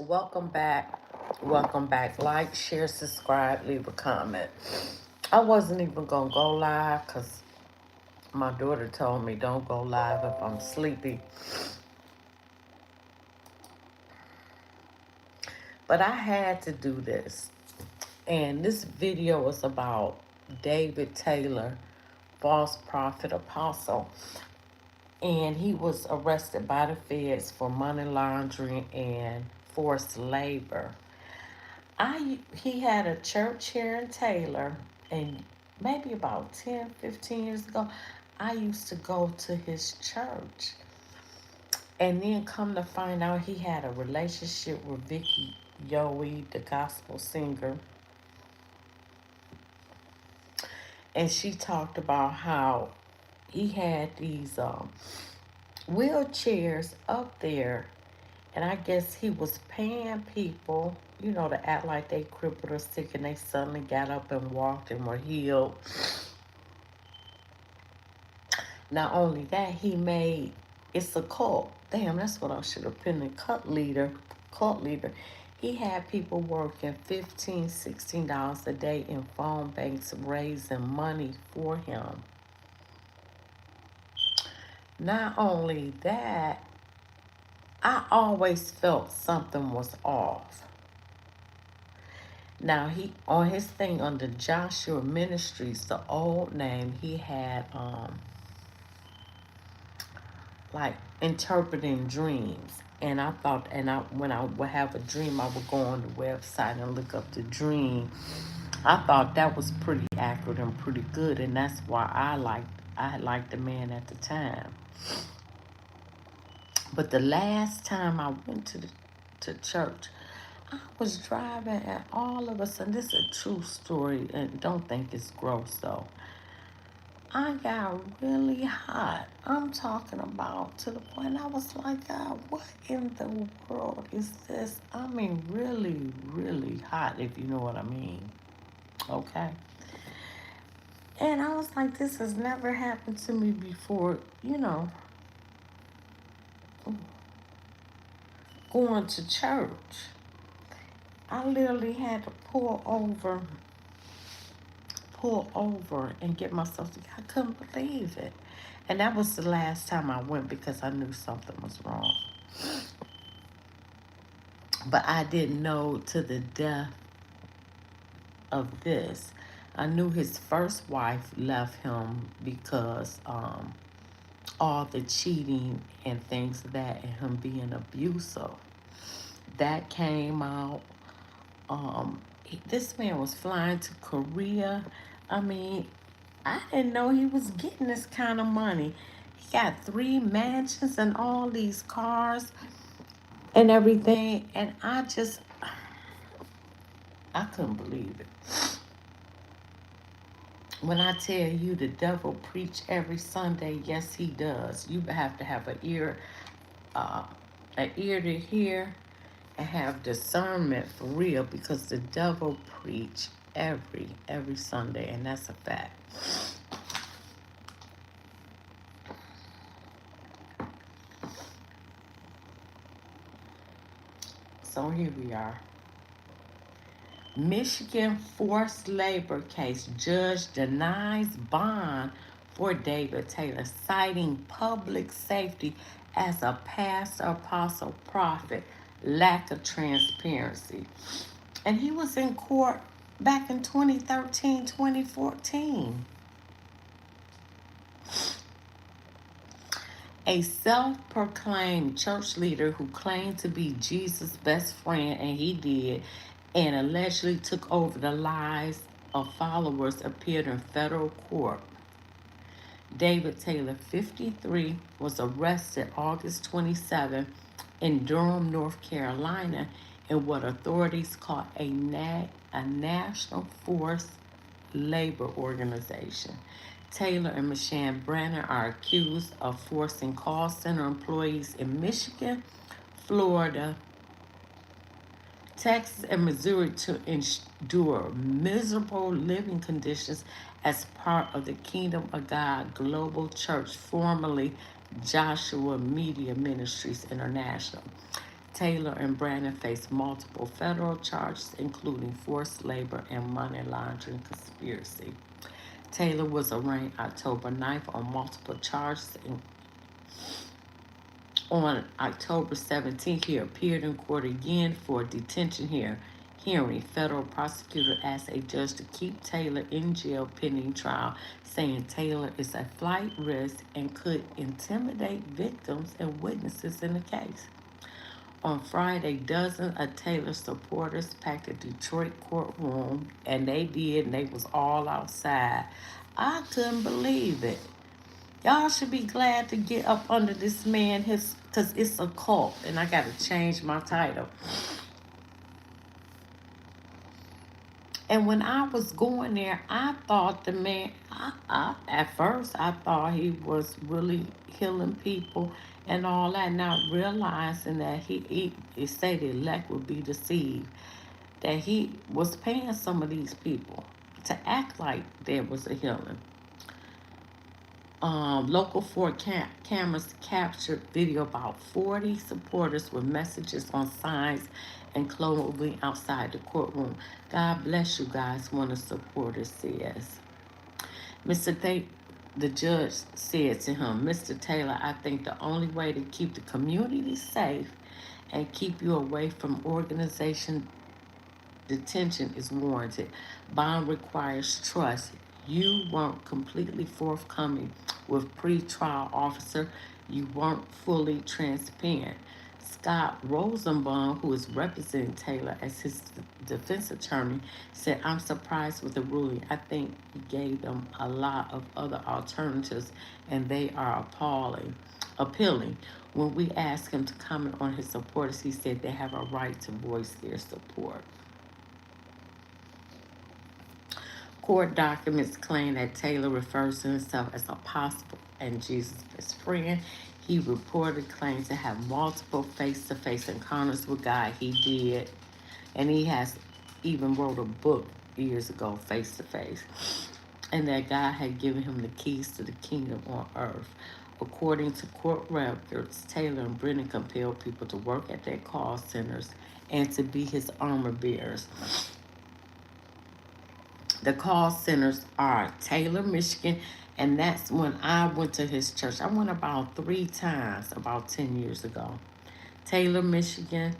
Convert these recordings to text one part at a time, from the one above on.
Welcome back. Welcome back. Like, share, subscribe, leave a comment. I wasn't even going to go live because my daughter told me don't go live if I'm sleepy. But I had to do this. And this video is about David Taylor, false prophet apostle. And he was arrested by the feds for money laundering and forced labor. He had a church here in Taylor, and maybe about 10, 15 years ago, I used to go to his church. And then come to find out he had a relationship with Vicky Yowie, the gospel singer. And she talked about how he had these wheelchairs up there. And I guess he was paying people, to act like they crippled or sick, and they suddenly got up and walked and were healed. Not only that, it's a cult. Damn, that's what I should have been, a cult leader. He had people working $15, $16 a day in phone banks raising money for him. Not only that, I always felt something was off. Now he on his thing under Joshua Ministries, the old name, he had like interpreting dreams. And I thought, when I would have a dream, I would go on the website and look up the dream. I thought that was pretty accurate and pretty good, and that's why I liked the man at the time. But the last time I went to church, I was driving, and all of a sudden, this is a true story, and don't think it's gross though. I got really hot. I'm talking about to the point I was like, God, what in the world is this? I mean, really, really hot, if you know what I mean. Okay. And I was like, this has never happened to me before, going to church. I literally had to pull over and get myself together. I couldn't believe it. And that was the last time I went because I knew something was wrong. But I didn't know to the depth of this. I knew his first wife left him because all the cheating and things of that, and him being abusive. That came out. This man was flying to Korea. I mean, I didn't know he was getting this kind of money. He got 3 mansions and all these cars and everything. And I couldn't believe it. When I tell you the devil preach every Sunday, yes, he does. You have to have uh, an ear to hear and have discernment for real, because the devil preach every Sunday, and that's a fact. So here we are. Michigan forced labor case. Judge denies bond for David Taylor, citing public safety as a pastor, apostle, prophet, lack of transparency. And he was in court back in 2013, 2014. A self-proclaimed church leader who claimed to be Jesus' best friend, and he did, and allegedly took over the lives of followers, appeared in federal court. David Taylor, 53, was arrested August 27 in Durham, North Carolina, in what authorities call a national forced labor organization. Taylor and Michelle Branner are accused of forcing call center employees in Michigan, Florida, Texas, and Missouri to endure miserable living conditions as part of the Kingdom of God Global Church, formerly Joshua Media Ministries International. Taylor and Brandon faced multiple federal charges, including forced labor and money laundering conspiracy. Taylor was arraigned October 9th on multiple charges. On October 17th, he appeared in court again for a detention hearing. Federal prosecutor asked a judge to keep Taylor in jail pending trial, saying Taylor is a flight risk and could intimidate victims and witnesses in the case. On Friday, dozens of Taylor supporters packed the Detroit courtroom, and they was all outside. I couldn't believe it. Y'all should be glad to get up under this man, because it's a cult, and I got to change my title. And when I was going there, I thought the man, at first, I thought he was really healing people and all that, not realizing that he said the elect would be deceived, that he was paying some of these people to act like there was a healing. Local 4 cameras captured video about 40 supporters with messages on signs and clothing outside the courtroom. God bless you guys, one of the supporters says. The judge said to him, Mr. Taylor, I think the only way to keep the community safe and keep you away from organization detention is warranted. Bond requires trust. You weren't completely forthcoming with pre-trial officer. You weren't fully transparent. Scott Rosenbaum, who is representing Taylor as his defense attorney, said, I'm surprised with the ruling. I think he gave them a lot of other alternatives, and they are appealing. When we asked him to comment on his supporters, he said they have a right to voice their support. Court documents claim that Taylor refers to himself as apostle and Jesus' best friend. He reported claims to have multiple face-to-face encounters with God. He did. And he has even wrote a book years ago, face-to-face. And that God had given him the keys to the kingdom on earth. According to court records, Taylor and Brennan compelled people to work at their call centers and to be his armor bearers. The call centers are Taylor, Michigan, and that's when I went to his church. I went about 3 times about 10 years ago. Taylor, Michigan,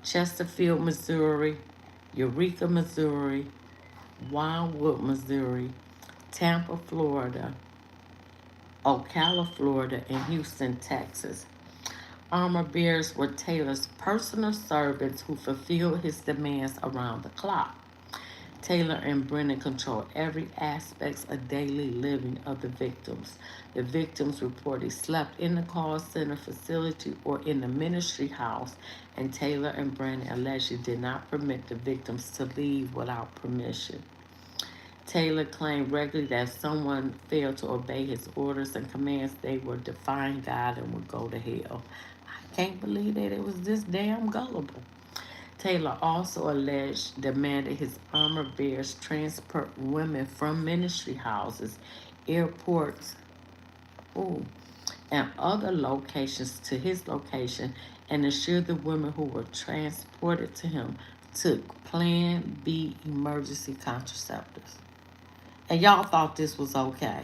Chesterfield, Missouri, Eureka, Missouri, Wildwood, Missouri, Tampa, Florida, Ocala, Florida, and Houston, Texas. Armor bearers were Taylor's personal servants who fulfilled his demands around the clock. Taylor and Brennan control every aspect of daily living of the victims. The victims reportedly slept in the call center facility or in the ministry house, and Taylor and Brennan allegedly did not permit the victims to leave without permission. Taylor claimed regularly that if someone failed to obey his orders and commands, they were defying God and would go to hell. I can't believe that it was this damn gullible. Taylor also alleged demanded his armor bearers transport women from ministry houses, airports, and other locations to his location, and assured the women who were transported to him took Plan B emergency contraceptives. And y'all thought this was okay.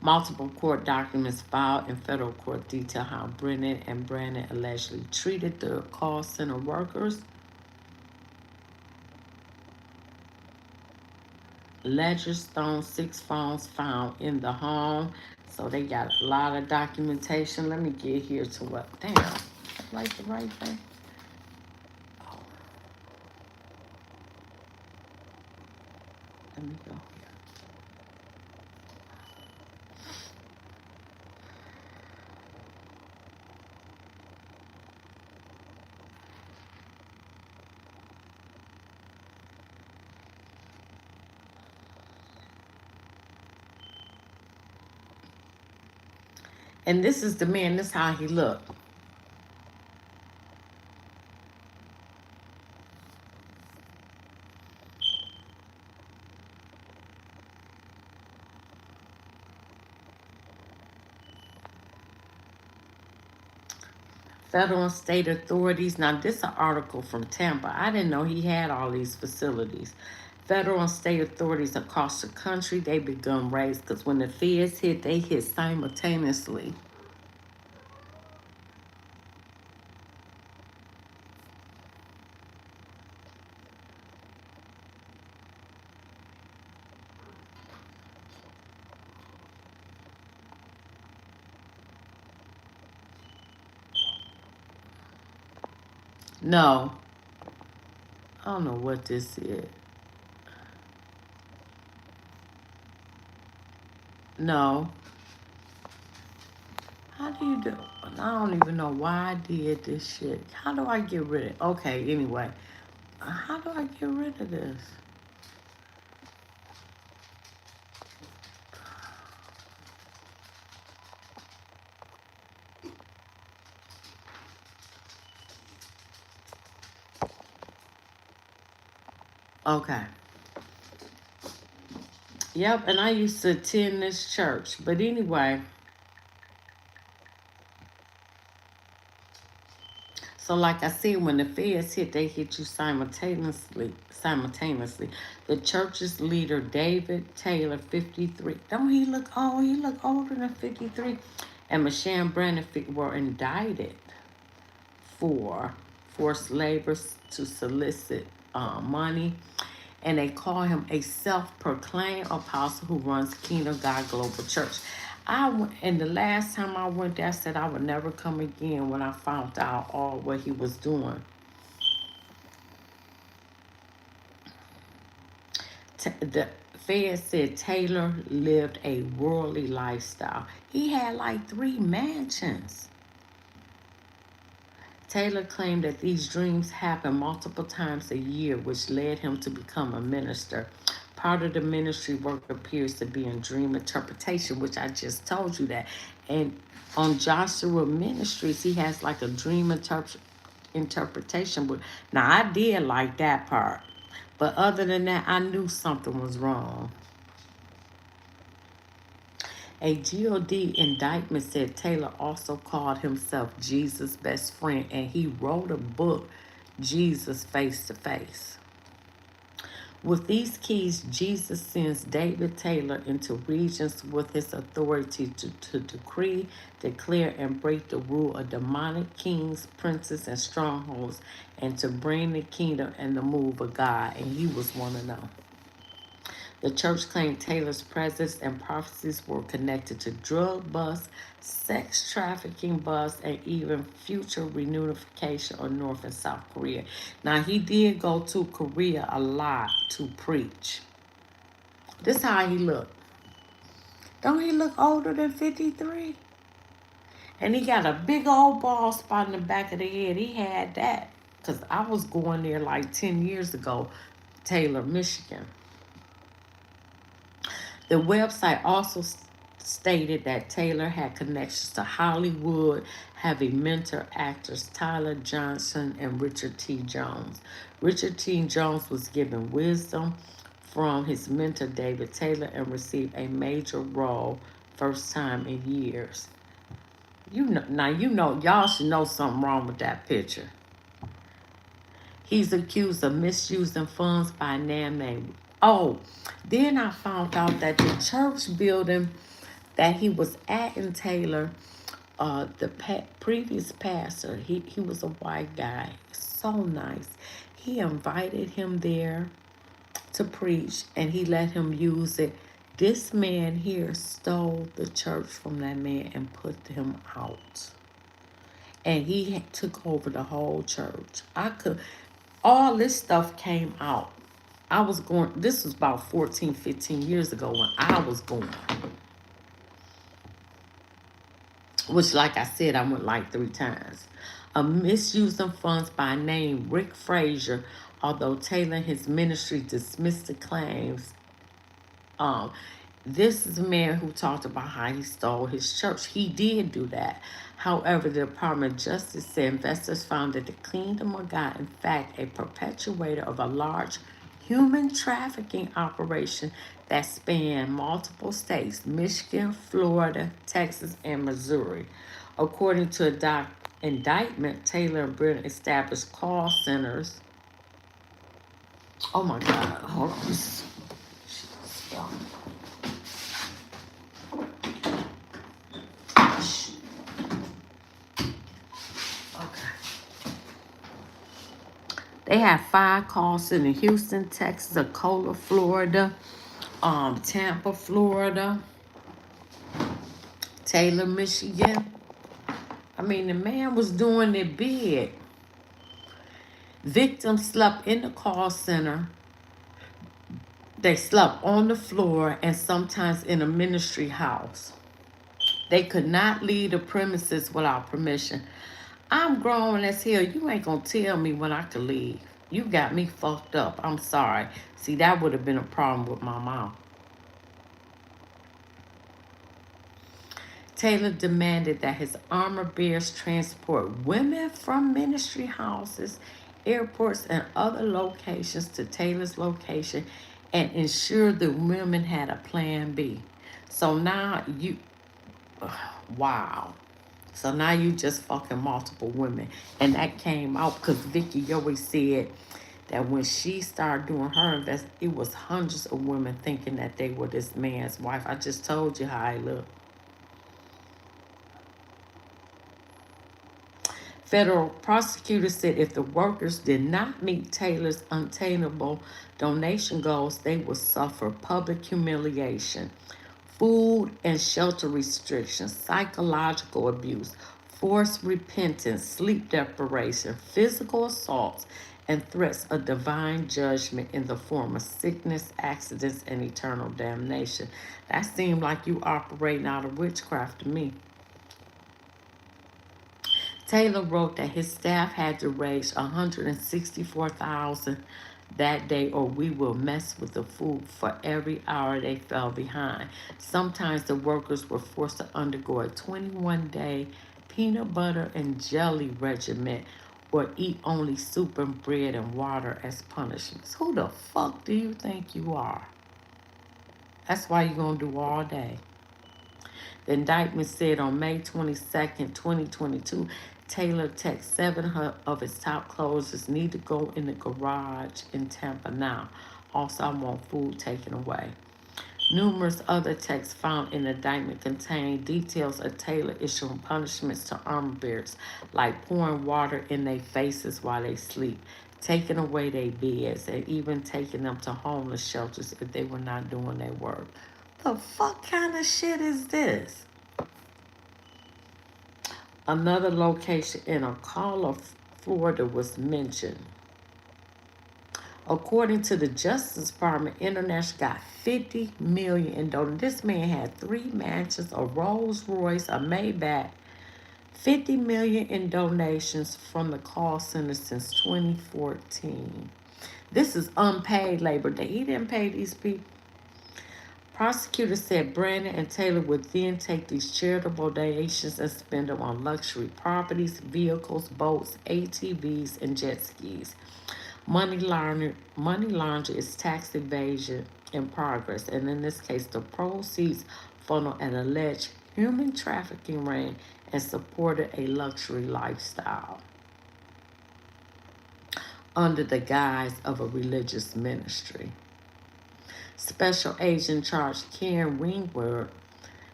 Multiple court documents filed in federal court detail how Brennan and Brandon allegedly treated the call center workers. Ledger Stone 6 phones found in the home. So they got a lot of documentation. Let me get here to what? Damn, I like the right thing. Oh. Let me go here. And this is the man, this is how he looked. Federal and state authorities. Now, this is an article from Tampa. I didn't know he had all these facilities. Federal and state authorities across the country, they begun raids because when the feds hit, they hit simultaneously. No, I don't know what this is. No. How do you do? I don't even know why I did this shit. How do I get rid of? Okay, anyway, how do I get rid of this? Okay. Yep, and I used to attend this church. But anyway, so like I said, when the feds hit, they hit you simultaneously. Simultaneously, the church's leader, David Taylor, 53. Don't he look old? He look older than 53. And Michelle Brandon were indicted for forced labor to solicit money, and they call him a self-proclaimed apostle who runs Kingdom God Global Church. And the last time I went there, I said I would never come again when I found out all what he was doing. The Fed said Taylor lived a worldly lifestyle. He had like 3 mansions. Taylor claimed that these dreams happen multiple times a year, which led him to become a minister. Part of the ministry work appears to be in dream interpretation, which I just told you that. And on Joshua Ministries, he has like a dream interpretation book. Now, I did like that part. But other than that, I knew something was wrong. A God indictment said Taylor also called himself Jesus' best friend, and he wrote a book, Jesus Face to Face. With these keys, Jesus sends David Taylor into regions with his authority to decree, declare, and break the rule of demonic kings, princes, and strongholds, and to bring the kingdom and the move of God. And he was one of them. The church claimed Taylor's presence and prophecies were connected to drug busts, sex trafficking busts, and even future reunification of North and South Korea. Now, he did go to Korea a lot to preach. This is how he looked. Don't he look older than 53? And he got a big old bald spot in the back of the head. He had that. Because I was going there like 10 years ago, Taylor, Michigan. The website also stated that Taylor had connections to Hollywood, having mentor actors Tyler Johnson and Richard T. Jones. Richard T. Jones was given wisdom from his mentor David Taylor and received a major role first time in years. Y'all should know something wrong with that picture. He's accused of misusing funds by a man named. Oh, then I found out that the church building that he was at in Taylor, the previous pastor, he was a white guy, so nice. He invited him there to preach, and he let him use it. This man here stole the church from that man and put him out. And he took over the whole church. All this stuff came out. This was about 14, 15 years ago when I was going. Which, like I said, I went like 3 times. A misusing funds by name Rick Frazier, although Taylor and his ministry dismissed the claims. This is a man who talked about how he stole his church. He did do that. However, the Department of Justice said investors found that the Kingdom of God, in fact, a perpetuator of a large human trafficking operation that spanned multiple states, Michigan, Florida, Texas, and Missouri. According to a indictment, Taylor and Brennan established call centers. Oh my God, hold on. Okay. They have 5 call centers in Houston, Texas, Ocala, Florida, Tampa, Florida, Taylor, Michigan. I mean, the man was doing it big. Victims slept in the call center. They slept on the floor and sometimes in a ministry house. They could not leave the premises without permission. I'm grown as hell. You ain't gonna tell me when I could leave. You got me fucked up. I'm sorry. See, that would have been a problem with my mom. Taylor demanded that his armor bearers transport women from ministry houses, airports, and other locations to Taylor's location and ensure the women had a plan B. So now you, wow. So now you just fucking multiple women. And that came out because Vicky always said that when she started doing her invest, it was hundreds of women thinking that they were this man's wife. I just told you how I look. Federal prosecutors said if the workers did not meet Taylor's unattainable donation goals, they would suffer public humiliation, food and shelter restrictions, psychological abuse, forced repentance, sleep deprivation, physical assaults, and threats of divine judgment in the form of sickness, accidents, and eternal damnation. That seemed like you operating out of witchcraft to me. Taylor wrote that his staff had to raise $164,000 that day or we will mess with the food for every hour they fell behind. Sometimes the workers were forced to undergo a 21-day peanut butter and jelly regimen or eat only soup and bread and water as punishments. Who the fuck do you think you are? That's why you're going to do all day. The indictment said on May 22nd, 2022, Taylor texted 7 of his top closers need to go in the garage in Tampa now. Also, I want food taken away. Numerous other texts found in the indictment contain details of Taylor issuing punishments to armor bearers, like pouring water in their faces while they sleep, taking away their beds, and even taking them to homeless shelters if they were not doing their work. The fuck kind of shit is this? Another location in Ocala, Florida was mentioned. According to the Justice Department, International got 50 million in donations. This man had 3 mansions, a Rolls Royce, a Maybach, 50 million in donations from the call center since 2014. This is unpaid labor. He didn't pay these people. Prosecutors said Brandon and Taylor would then take these charitable donations and spend them on luxury properties, vehicles, boats, ATVs, and jet skis. Money laundering is tax evasion in progress, and in this case, the proceeds funneled an alleged human trafficking ring and supported a luxury lifestyle under the guise of a religious ministry. Special Agent Charge Karen Wingward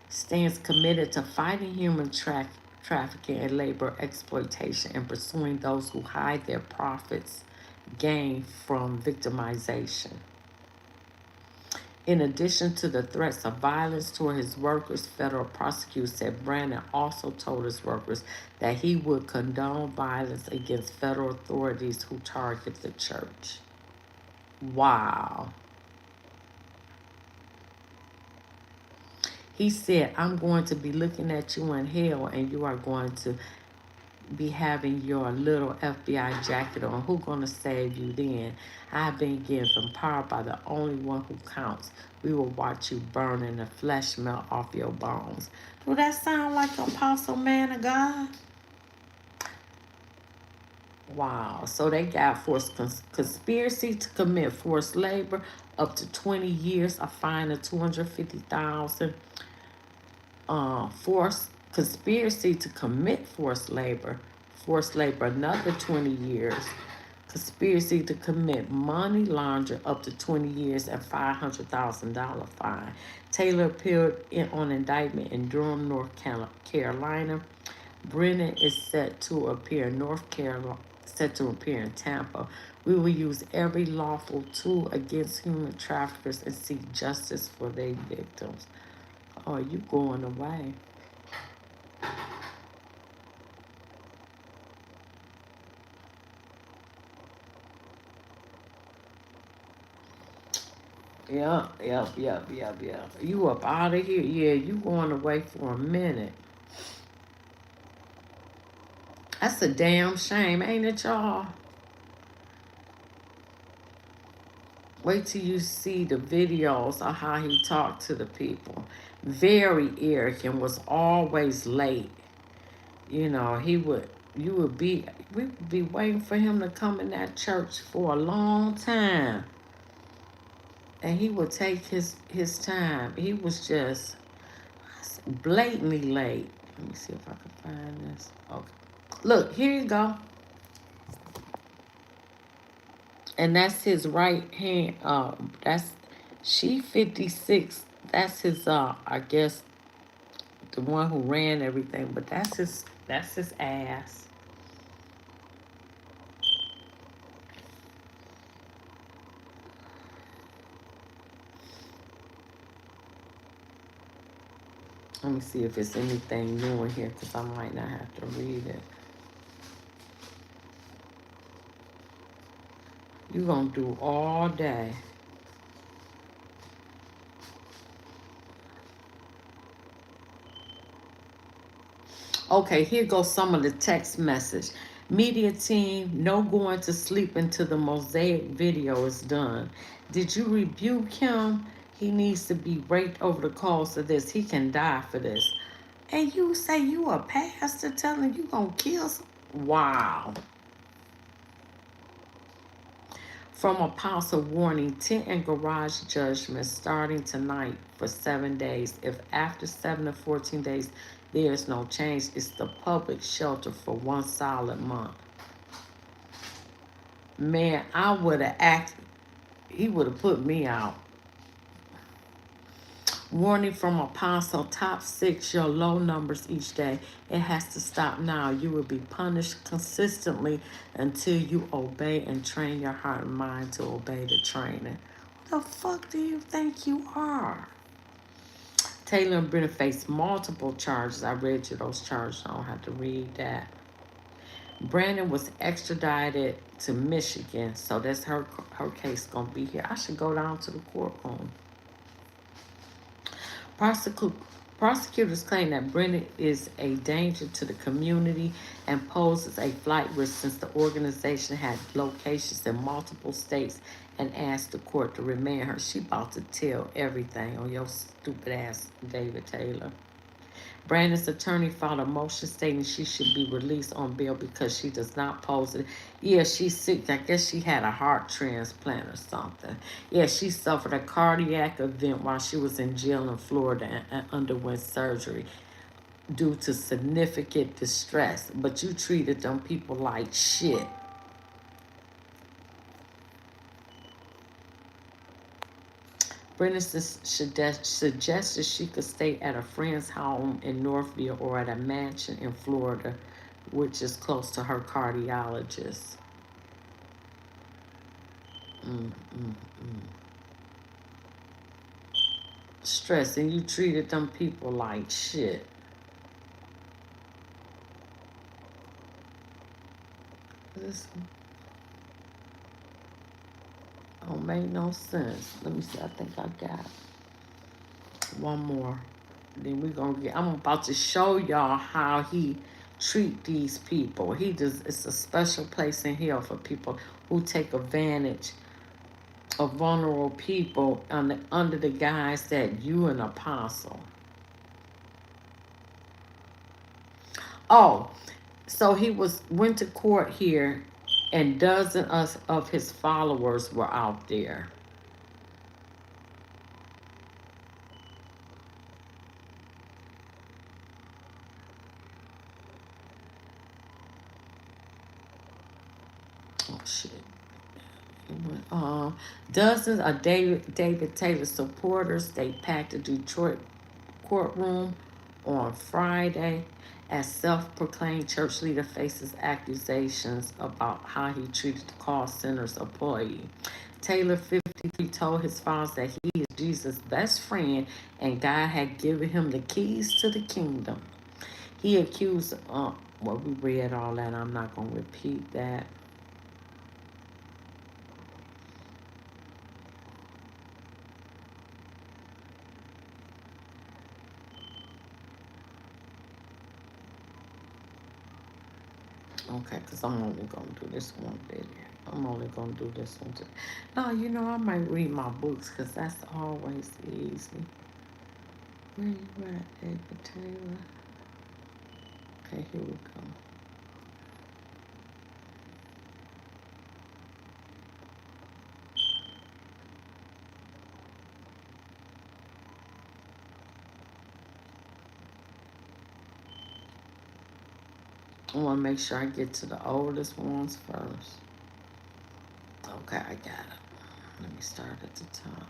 stands committed to fighting human trafficking and labor exploitation and pursuing those who hide their profits gained from victimization. In addition to the threats of violence toward his workers, federal prosecutors said Brandon also told his workers that he would condone violence against federal authorities who target the church. Wow. He said, I'm going to be looking at you in hell and you are going to be having your little FBI jacket on. Who's going to save you then? I've been given power by the only one who counts. We will watch you burn and the flesh melt off your bones. Do that sound like Apostle Man of God? Wow. So they got forced conspiracy to commit forced labor up to 20 years, a fine of $250,000. Forced conspiracy to commit forced labor forced labor another 20 years. Conspiracy to commit money laundering up to 20 years and $500,000 fine. Taylor appeared on indictment in Durham, North Carolina. Brennan is set to appear in North Carolina, set to appear in Tampa. We will use every lawful tool against human traffickers and seek justice for their victims. Oh, you going away. Yep. You up out of here? Yeah, you going away for a minute. That's a damn shame, ain't it, y'all? Wait till you see the videos of how he talked to the people. Very arrogant, was always late. You know, we would be waiting for him to come in that church for a long time. And he would take his time. He was just blatantly late. Let me see if I can find this. Okay. Look, here you go. And that's his right hand. That's she 56. That's his I guess the one who ran everything, but that's his ass. Let me see if it's anything new in here because I might not have to read it. You gonna do all day. Okay, here goes some of the text message. Media team, no going to sleep until the Mosaic video is done. Did you rebuke him? He needs to be raped over the cause of this. He can die for this. And you say you a pastor telling you gonna kill some? Wow. From Apostle warning, tent and garage judgment starting tonight for 7 days. If after 7 to 14 days there is no change, it's the public shelter for 1 solid month. Man, I would have acted, he would have put me out. Warning from Apostle, top 6, your low numbers each day. It has to stop now. You will be punished consistently until you obey and train your heart and mind to obey the training. What the fuck do you think you are? Taylor and Brennan faced multiple charges. I read you those charges. I don't have to read that. Brandon was extradited to Michigan, so that's her case gonna be here. I should go down to the courtroom. Prosecutors claim that Brennan is a danger to the community and poses a flight risk since the organization had locations in multiple states and asked the court to remand her. She about to tell everything on your stupid ass, David Taylor. Brandon's attorney filed a motion stating she should be released on bail because she does not pose it. Yeah, she's sick. I guess she had a heart transplant or something. Yeah, she suffered a cardiac event while she was in jail in Florida and underwent surgery due to significant distress. But you treated them people like shit. Brenda suggested she could stay at a friend's home in Northville or at a mansion in Florida, which is close to her cardiologist. Mm, mm, mm. Stress, and you treated them people like shit. This don't make no sense. Let me see. I think I got one more. Then we're gonna get. I'm about to show y'all how he treat these people. He does. It's a special place in hell for people who take advantage of vulnerable people under the guise that you an apostle. Oh, so he went to court here, and dozens of his followers were out there. Oh shit. Dozens of David Taylor supporters, they packed the Detroit courtroom on Friday as self-proclaimed church leader faces accusations about how he treated the call center's employee. Taylor, 53, told his followers that he is Jesus' best friend and God had given him the keys to the kingdom. He accused, well, we read all that. I'm not going to repeat that. Okay, because I'm only going to do this one video. I'm only going to do this one. No, you know, I might read my books because that's always easy. Where you at, David Taylor? Okay, here we go. I want to make sure I get to the oldest ones first. Okay, I got it. Let me start at the top.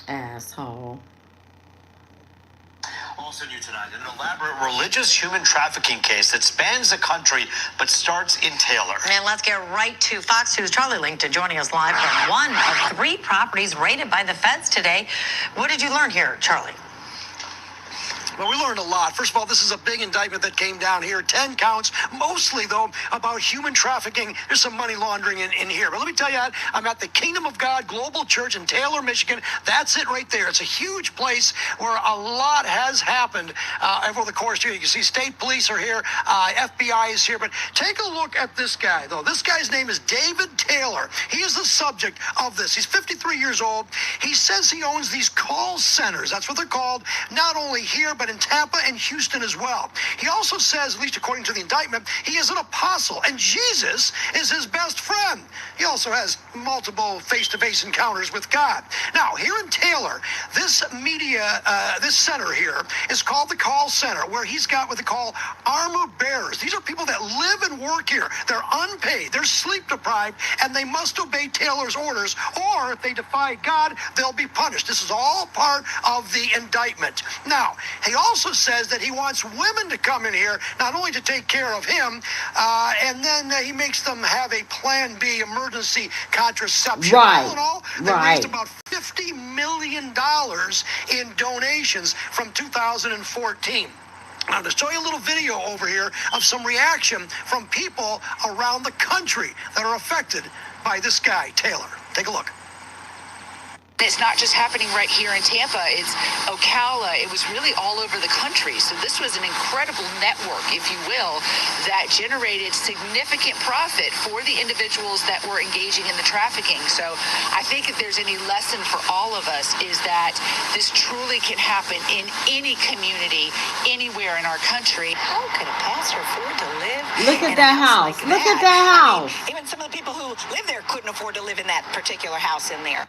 Asshole. Also new tonight, an elaborate religious human trafficking case that spans the country but starts in Taylor. And let's get right to Fox News' Charlie Linkton joining us live from one of 3 properties raided by the feds today. What did you learn here, Charlie? Well, we learned a lot. First of all, this is a big indictment that came down here. 10 counts, mostly, though, about human trafficking. There's some money laundering in here. But let me tell you, I'm at the Kingdom of God Global Church in Taylor, Michigan. That's it right there. It's a huge place where a lot has happened over the course here. You can see state police are here. FBI is here. But take a look at this guy, though. This guy's name is David Taylor. He is the subject of this. He's 53 years old. He says he owns these call centers. That's what they're called, not only here, but in Tampa and Houston as well. He also says, at least according to the indictment, he is an apostle, and Jesus is his best friend. He also has multiple face-to-face encounters with God. Now, here in Taylor, this center here is called the call center, where he's got what they call armor bearers. These are people that live and work here. They're unpaid, they're sleep deprived, and they must obey Taylor's orders, or if they defy God, they'll be punished. This is all part of the indictment. Now, he also says that he wants women to come in here, not only to take care of him, and then he makes them have a Plan B emergency contraception. Right. All in all, they raised about $50 million in donations from 2014. Now, to show you a little video over here of some reaction from people around the country that are affected by this guy, Taylor. Take a look. It's not just happening right here in Tampa. It's Ocala. It was really all over the country. So this was an incredible network, if you will, that generated significant profit for the individuals that were engaging in the trafficking. So I think if there's any lesson for all of us is that this truly can happen in any community, anywhere in our country. How could a pastor afford to live Look at in that a house house. like Look that? at that house. I mean, even some of the people who live there couldn't afford to live in that particular house in there.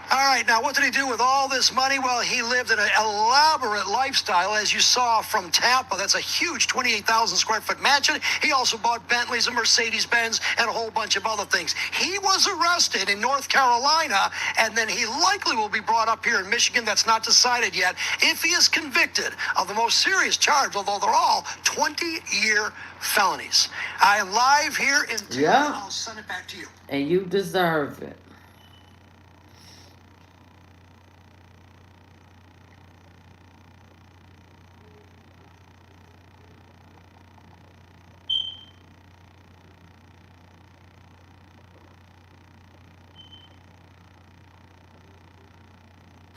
All right, now what did he do with all this money? Well, he lived an elaborate lifestyle, as you saw from Tampa. That's a huge 28,000 square foot mansion. He also bought Bentleys and Mercedes-Benz and a whole bunch of other things. He was arrested in North Carolina, and then he likely will be brought up here in Michigan. That's not decided yet. If he is convicted of the most serious charge, although they're all 20-year felonies. I am live here in Tampa. Yeah. I'll send it back to you. And you deserve it.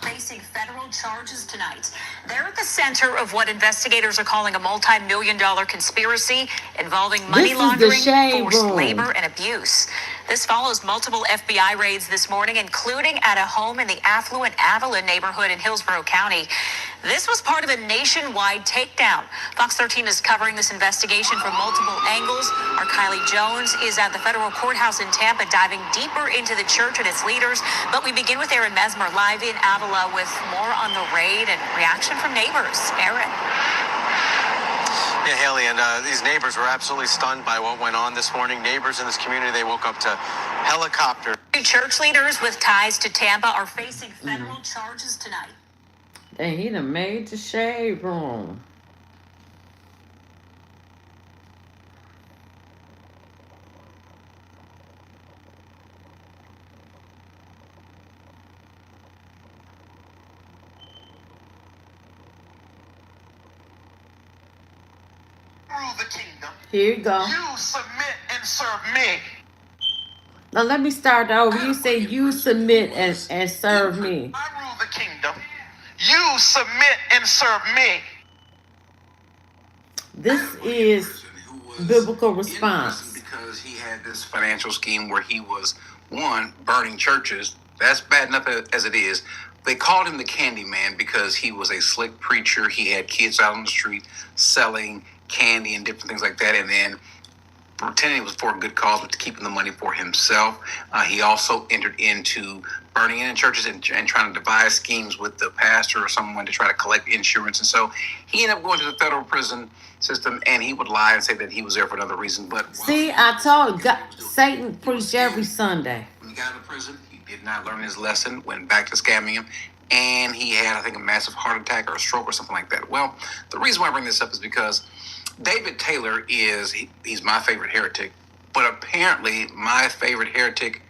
Facing federal charges tonight. They're at the center of what investigators are calling a multi-million-dollar conspiracy involving money laundering, forced labor, and abuse. This follows multiple FBI raids this morning, including at a home in the affluent Avalon neighborhood in Hillsborough County. This was part of a nationwide takedown. Fox 13 is covering this investigation from multiple angles. Our Kylie Jones is at the federal courthouse in Tampa, diving deeper into the church and its leaders. But we begin with Aaron Mesmer live in Avila with more on the raid and reaction from neighbors. Aaron. Haley, and these neighbors were absolutely stunned by what went on this morning. Neighbors in this community, they woke up to helicopters. Church leaders with ties to Tampa are facing federal charges tonight. And he done made the shade room. Rule the kingdom. Here you go. You submit and serve me. Now let me start over. You say you submit and serve me. I rule the kingdom. You submit and serve me. This is biblical response. Because he had this financial scheme where he was, one, burning churches. That's bad enough as it is. They called him the candy man because he was a slick preacher. He had kids out on the street selling candy and different things like that. And then pretending it was for a good cause, but keeping the money for himself. He also entered into burning in churches and trying to devise schemes with the pastor or someone to try to collect insurance. And so he ended up going to the federal prison system, and he would lie and say that he was there for another reason. But see, I told God, Satan preached every Sunday. When he got out of prison, he did not learn his lesson, went back to scamming him, and he had, I think, a massive heart attack or a stroke or something like that. Well, the reason why I bring this up is because David Taylor he's my favorite heretic, but apparently my favorite heretic,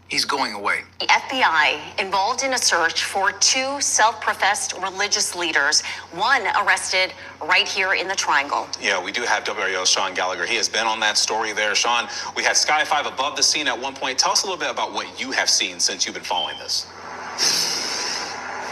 he's going away. The FBI involved in a search for two self-professed religious leaders, one arrested right here in the Triangle. Yeah, we do have WRIO's Sean Gallagher. He has been on that story there. Sean, we had Sky 5 above the scene at one point. Tell us a little bit about what you have seen since you've been following this.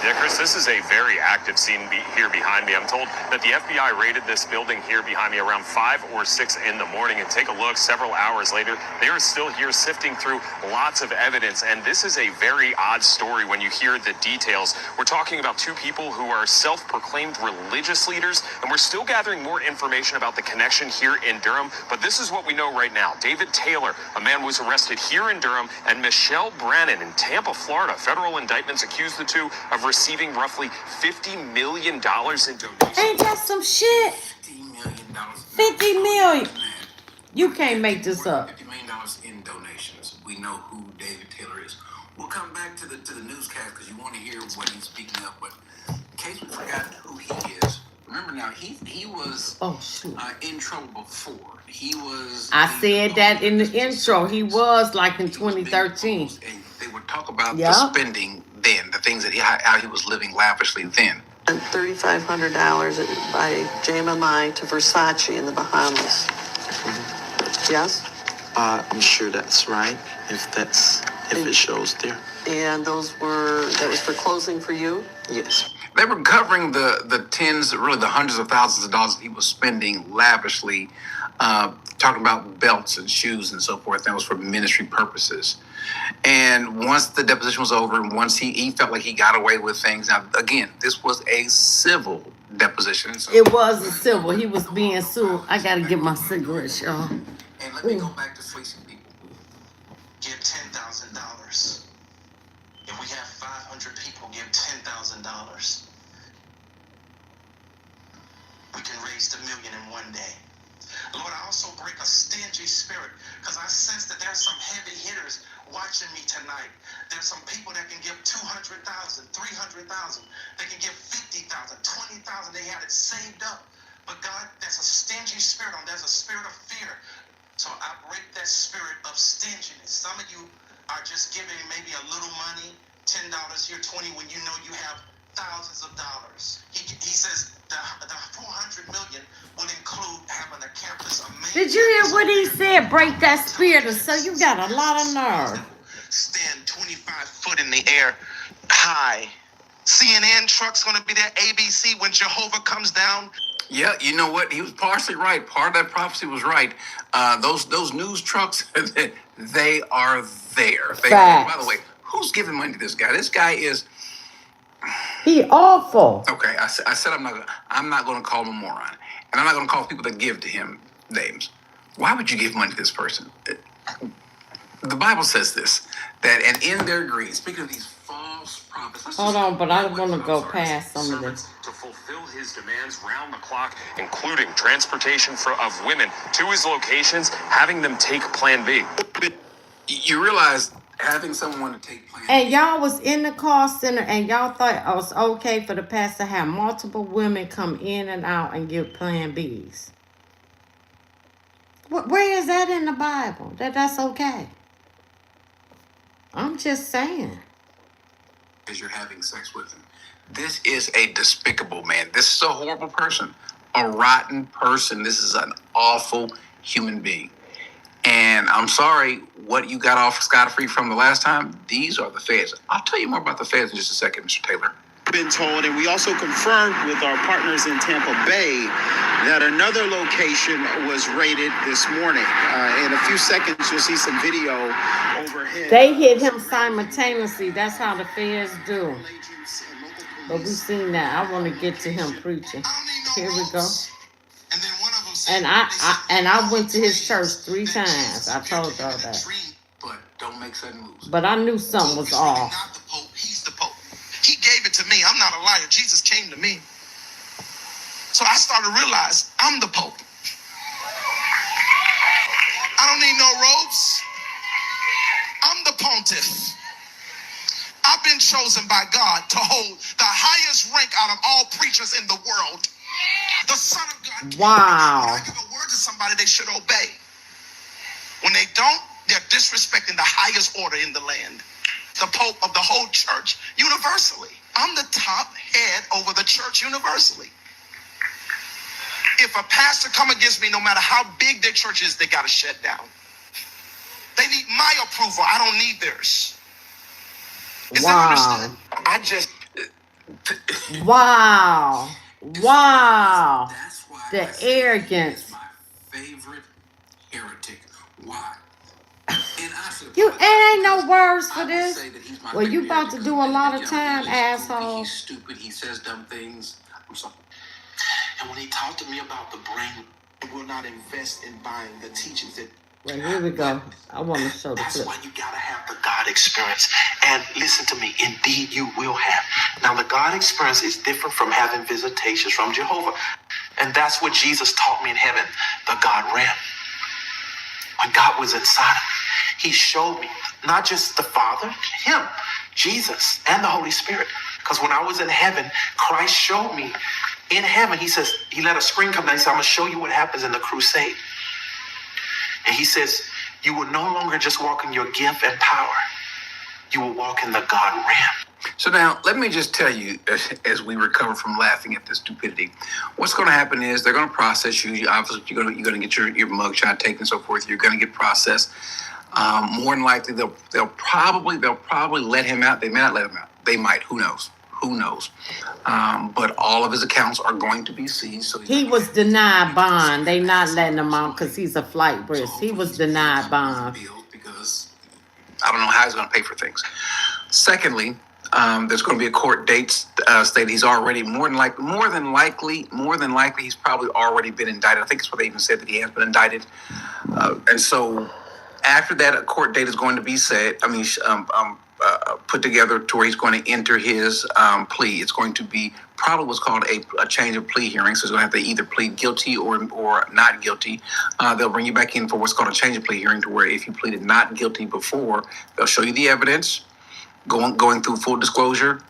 Yeah, Chris, this is a very active scene here behind me. I'm told that the FBI raided this building here behind me around 5 or 6 in the morning. And take a look, several hours later, they are still here sifting through lots of evidence. And this is a very odd story when you hear the details. We're talking about two people who are self-proclaimed religious leaders, and we're still gathering more information about the connection here in Durham. But this is what we know right now. David Taylor, a man was arrested here in Durham, and Michelle Brannon in Tampa, Florida. Federal indictments accuse the two of receiving roughly $50 million in donations. Ain't that some shit? $50 million. $50 million. You can't make this up. $50 million in donations. We know who David Taylor is. We'll come back to the newscast because you want to hear what he's speaking of. But in case we forgot who he is, remember now he was in trouble before. He was. I said that in the intro. He was like in 2013. And they would talk about the spending then, the things that how he was living lavishly then. And $3,500 by JMMI to Versace in the Bahamas. Yes? I'm sure that's right. If it shows there. And that was for clothing for you? Yes. They were covering the tens, really the hundreds of thousands of dollars that he was spending lavishly, talking about belts and shoes and so forth. That was for ministry purposes. And once the deposition was over, and once he felt like he got away with things. Now, again, this was a civil deposition. So it was a civil. He was being sued. I got to get my cigarettes, y'all. And let me go back to fleecing people. Give $10,000. If we have 500 people give $10,000, we can raise the million in one day. Lord, I also break a stingy spirit because I sense that there's some heavy hitters watching me tonight. There's some people that can give $200,000, $300,000. They can give $50,000, $20,000. They had it saved up. But God, there's a stingy spirit on. There's a spirit of fear. So I break that spirit of stinginess. Some of you are just giving maybe a little money, $10 here, $20, when you know you have thousands of dollars. He says the 400 million will include having a campus. Did you hear what he said? Break that spirit. So you got a lot of nerve. Stand 25 foot in the air high. CNN truck's going to be there. ABC when Jehovah comes down. Yeah, you know what? He was partially right. Part of that prophecy was right. Those news trucks, they are there. By the way, who's giving money to this guy? This guy is. He awful. Okay, I said I'm not going to call him a moron, and I'm not going to call people that give to him names. Why would you give money to this person? The Bible says this, that and in their greed. Speaking of these false prophets. Hold on, but I want to go past some of this. To fulfill his his demands round the clock, including transportation of women to his locations, having them take Plan B. You realize having someone to take Plan B. And y'all was in the call center and y'all thought it was okay for the pastor to have multiple women come in and out and give Plan Bs. Where is that in the Bible? That's okay. I'm just saying. Because you're having sex with him. This is a despicable man. This is a horrible person, a rotten person. This is an awful human being. And I'm sorry, what you got off scot-free from the last time, these are the feds. I'll tell you more about the feds in just a second, Mr. Taylor. Been told, and we also confirmed with our partners in Tampa Bay that another location was raided this morning. In a few seconds, you'll see some video overhead. They hit him simultaneously. That's how the feds do. But we've seen that. I want to get to him preaching. Here we go. And I went to his church 3 times. I told y'all that. But don't make sudden moves. But I knew something was off. Not the Pope, he's the Pope. He gave it to me. I'm not a liar. Jesus came to me. So I started to realize I'm the Pope. I don't need no robes. I'm the pontiff. I've been chosen by God to hold the highest rank out of all preachers in the world. The Son of God. Wow. When I give a word to somebody, they should obey. When they don't, they're disrespecting the highest order in the land. The Pope of the whole church universally. I'm the top head over the church universally. If a pastor come against me, no matter how big their church is, they got to shut down. They need my approval. I don't need theirs. Is Wow. I just... Wow. Wow. That's why The arrogance. my favorite heretic. Why? You ain't no words for this. Well, you about to do a lot of time, asshole. He's stupid. He says dumb things. I'm sorry. And when he talked to me about the brain, We will not invest in buying the teachings that. Well, here we go. I want to show the That's clip. why you gotta have the God experience. And listen to me, indeed you will have. Now the God experience is different from having visitations from Jehovah. And that's what Jesus taught me in heaven, the God realm. When God was inside of me, he showed me not just the Father, him, Jesus, and the Holy Spirit. Because when I was in heaven, Christ showed me in heaven, he says, he let a screen come down. He said, I'm gonna show you what happens in the crusade. And he says, you will no longer just walk in your gift and power. You will walk in the God realm. So now, let me just tell you, as we recover from laughing at this stupidity, what's going to happen is they're going to process you. Obviously, you're going to get your mugshot taken and so forth. You're going to get processed. More than likely, they'll probably let him out. They may not let him out. They might. Who knows? Who knows? But all of his accounts are going to be seized. So He was denied bond. They not letting him out because he's a flight risk. He was denied bond. Because I don't know how he's going to pay for things. Secondly, there's going to be a court date stated. He's already more than likely, he's probably already been indicted. I think it's what they even said, that he has been indicted. And so after that, a court date is going to be set. Put together to where he's going to enter his plea. It's going to be probably what's called a change of plea hearing. So he's going to have to either plead guilty or not guilty. They'll bring you back in for what's called a change of plea hearing, to where if you pleaded not guilty before, they'll show you the evidence, going through full disclosure.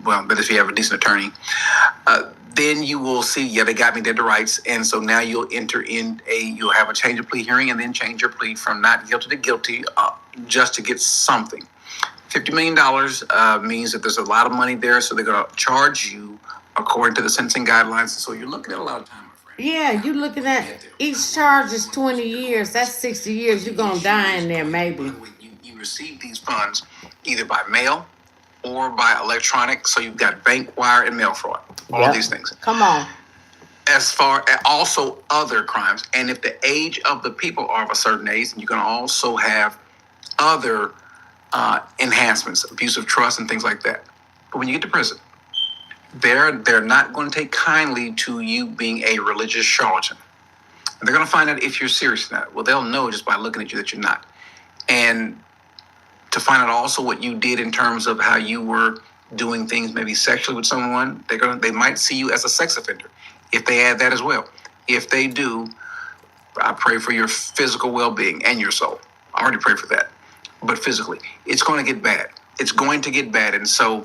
Well, but if you have a decent attorney, then you will see, yeah, they got me dead to rights. And so now you'll you'll have a change of plea hearing and then change your plea from not guilty to guilty just to get something. $50 million means that there's a lot of money there, so they're going to charge you according to the sentencing guidelines. So you're looking at a lot of time, my friend. Yeah, you're looking at each charge is 20 years. That's 60 years. You're going to die in there, maybe. You receive these funds either by mail or by electronic. So you've got bank, wire, and mail fraud. All of these things. Come on. As far as also other crimes. And if the age of the people are of a certain age, you can also have other enhancements, abuse of trust and things like that. But when you get to prison, they're not going to take kindly to you being a religious charlatan. And they're going to find out if you're serious or not. Well, they'll know just by looking at you that you're not. And to find out also what you did in terms of how you were doing things maybe sexually with someone, they might see you as a sex offender. If they add that as well, if they do, I pray for your physical well-being and your soul. I already pray for that. But physically, it's going to get bad. It's going to get bad. And so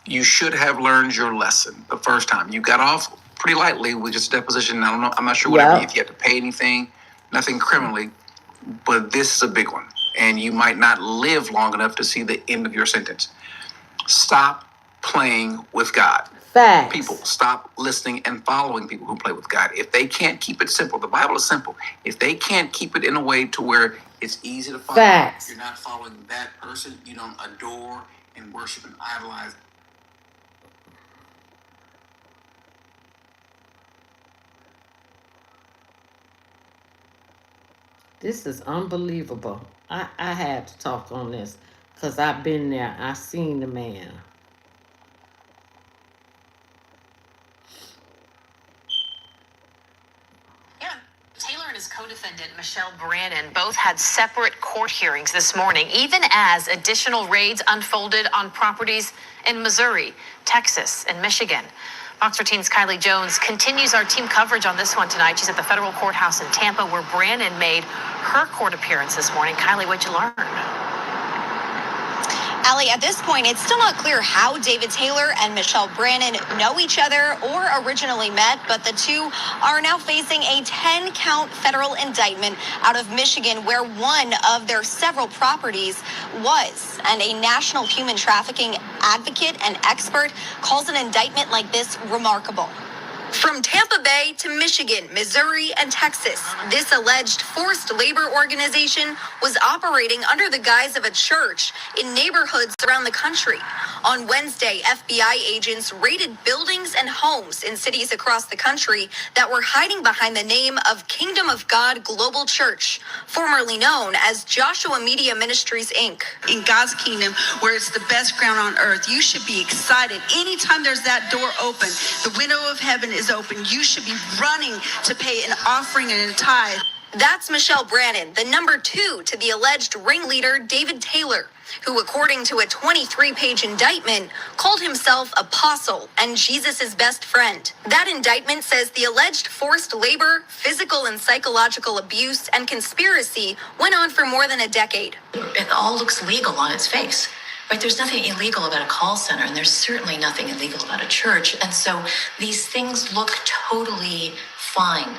you should have learned your lesson the first time. You got off pretty lightly with just deposition. I don't know. I'm not sure whatever, if you had to pay anything, nothing criminally, but this is a big one. And you might not live long enough to see the end of your sentence. Stop playing with God. Facts. People, stop listening and following people who play with God. If they can't keep it simple, the Bible is simple. If they can't keep it in a way to where it's easy to follow, Facts. you're not following that person. You don't adore and worship and idolize. This is unbelievable. I had to talk on this because I've been there. I seen the man. Yeah. Taylor and his co-defendant, Michelle Brannon, both had separate court hearings this morning, even as additional raids unfolded on properties in Missouri, Texas, and Michigan. Fox 13's Kylie Jones continues our team coverage on this one tonight. She's at the federal courthouse in Tampa, where Brannon made her court appearance this morning. Kylie, what'd you learn? Allie, at this point, it's still not clear how David Taylor and Michelle Brannon know each other or originally met, but the two are now facing a 10-count federal indictment out of Michigan, where one of their several properties was. And a national human trafficking advocate and expert calls an indictment like this remarkable. From Tampa Bay to Michigan, Missouri, and Texas, this alleged forced labor organization was operating under the guise of a church in neighborhoods around the country. On Wednesday, FBI agents raided buildings and homes in cities across the country that were hiding behind the name of Kingdom of God Global Church, formerly known as Joshua Media Ministries, Inc. In God's kingdom, where it's the best ground on earth, you should be excited. Anytime there's that door open, the window of heaven is open, you should be running to pay an offering and a tithe. That's Michelle Brannon, the number 2 to the alleged ringleader David Taylor, who, according to a 23-page indictment, called himself apostle and Jesus' best friend. That indictment says the alleged forced labor, physical and psychological abuse, and conspiracy went on for more than a decade. It all looks legal on its face. Right, there's nothing illegal about a call center, and there's certainly nothing illegal about a church. And so these things look totally fine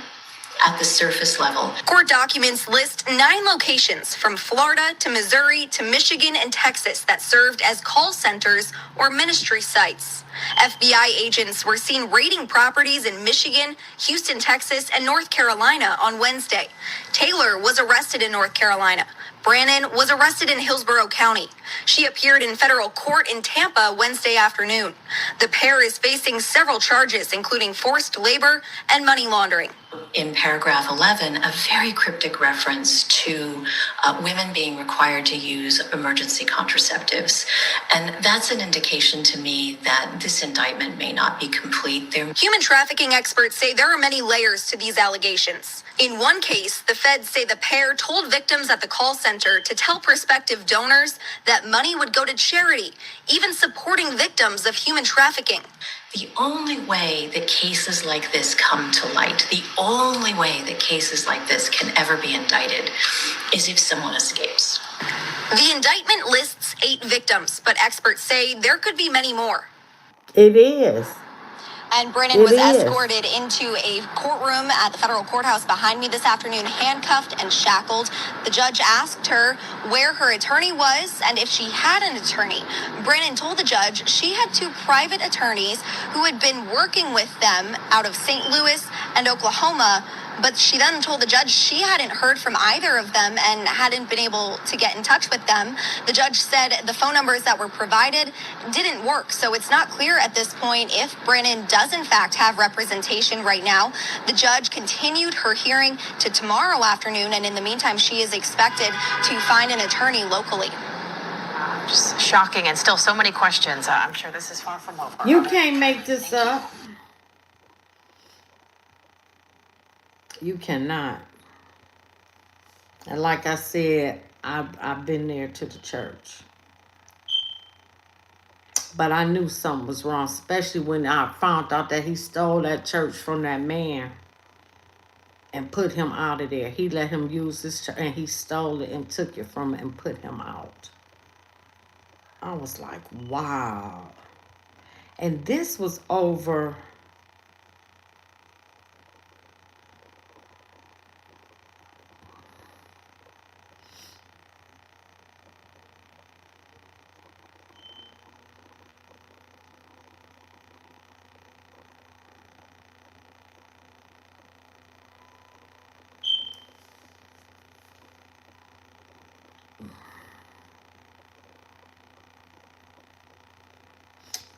at the surface level. Court documents list 9 locations from Florida to Missouri to Michigan and Texas that served as call centers or ministry sites. FBI agents were seen raiding properties in Michigan, Houston, Texas, and North Carolina on Wednesday. Taylor was arrested in North Carolina. Brannon was arrested in Hillsborough County. She appeared in federal court in Tampa Wednesday afternoon. The pair is facing several charges, including forced labor and money laundering. In paragraph 11, a very cryptic reference to women being required to use emergency contraceptives. And that's an indication to me that this indictment may not be complete. Human trafficking experts say there are many layers to these allegations. In one case, the feds say the pair told victims at the call center to tell prospective donors that money would go to charity, even supporting victims of human trafficking. The only way that cases like this come to light, the only way that cases like this can ever be indicted is if someone escapes. The indictment lists 8 victims, but experts say there could be many more. It is. And Brannon was escorted into a courtroom at the federal courthouse behind me this afternoon, handcuffed and shackled. The judge asked her where her attorney was and if she had an attorney. Brannon told the judge she had 2 private attorneys who had been working with them out of St. Louis and Oklahoma. But she then told the judge she hadn't heard from either of them and hadn't been able to get in touch with them. The judge said the phone numbers that were provided didn't work. So it's not clear at this point if Brannon does in fact have representation right now. The judge continued her hearing to tomorrow afternoon. And in the meantime, she is expected to find an attorney locally. Just shocking, and still so many questions. I'm sure this is far from over. You can't make this up. You cannot. And like I said, I've been there to the church. But I knew something was wrong, especially when I found out that he stole that church from that man and put him out of there. He let him use his church, and he stole it and took it from him and put him out. I was like, wow. And this was over.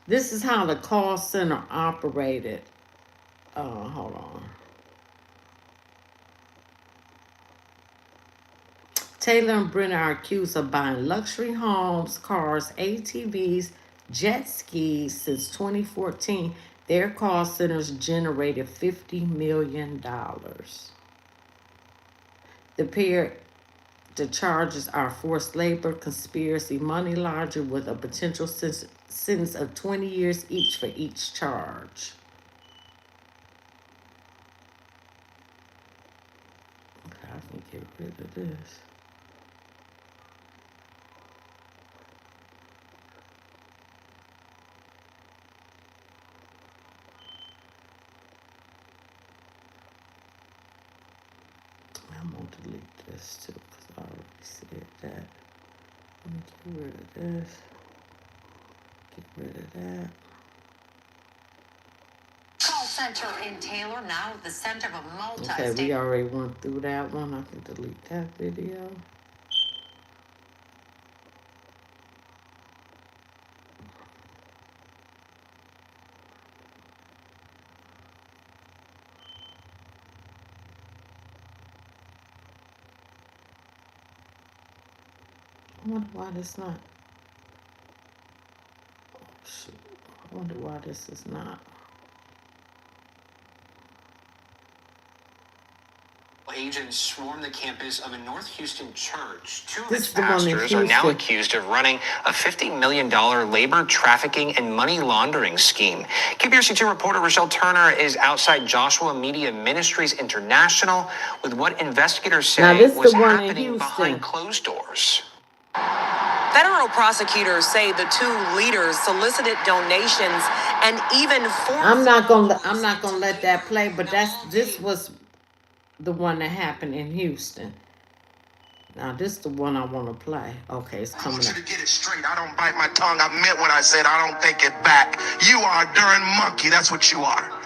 This is how the call center operated. Hold on. Taylor and Brenner are accused of buying luxury homes, cars, ATVs, jet skis since 2014. Their call centers generated $50 million. The charges are forced labor, conspiracy, money laundering with a potential sentence of 20 years each for each charge. Okay, I can get rid of this. I'm going to delete this too because I already said that. Let me get rid of this. Get rid of that. Call center in Taylor, now the center of a multi-state. Okay, we already went through that one. I can delete that video. I wonder why this not. Oh, shoot. I wonder why this is not. Agents swarmed the campus of a North Houston church. Two of This its is the one in pastors are now Houston. accused of running a $50 million labor trafficking and money laundering scheme. KPRC2 reporter Rochelle Turner is outside Joshua Media Ministries International with what investigators say was happening behind closed doors. Federal prosecutors say the two leaders solicited donations and even forced. I'm not gonna let that play, but this was the one that happened in Houston. Now this is the one I want to play. Okay, it's coming up. I want you to get it straight. I don't bite my tongue. I meant what I said. I don't take it back. You are a darn monkey. That's what you are.